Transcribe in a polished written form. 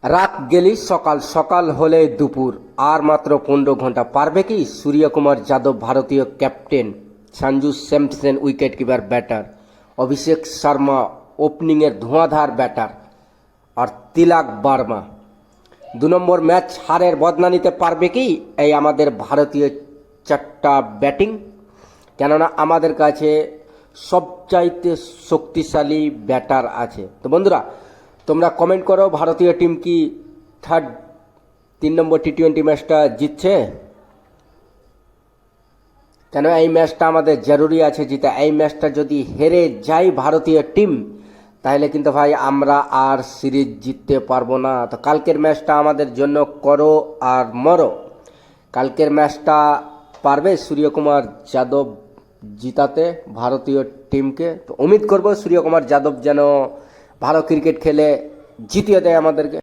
রাত গেলি সকাল, সকাল হলে দুপুর, আর মাত্র 15 ঘন্টা। পারবে কি সূর্যকুমার যাদব, ভারতীয় captain, Sanju Samson wicket keeper batter, Abhishek Sharma ওপেনিংয়ের ধোঁয়াধার ব্যাটার, আর তিলক বার্মা 2 নম্বর ম্যাচ হারের বদলা নিতে পারবে কি এই আমাদের ভারতীয় চারটা ব্যাটিং? কেননা আমাদের কাছে সবচাইতে শক্তিশালী ব্যাটার আছে। তো বন্ধুরা, তোমরা কমেন্ট করো, ভারতীয় টিম কি 3 নম্বর টি20 ম্যাচটা জিতছে? কেন এই ম্যাচটা আমাদের জরুরি আছে জিতা। এই ম্যাচটা যদি হেরে যায় ভারতীয় টিম, তাহলে কিন্তু ভাই আমরা আর সিরিজ জিততে পারবো না। তো কালকের ম্যাচটা আমাদের জন্য করো আর মরো। কালকের ম্যাচটা পারবে সূর্যকুমার যাদব জিতাতে ভারতীয় টিমকে? তো উম্মিদ করবো সূর্যকুমার যাদব যেন ভালো ক্রিকেট খেলে জিতিয়ে দেয় আমাদেরকে।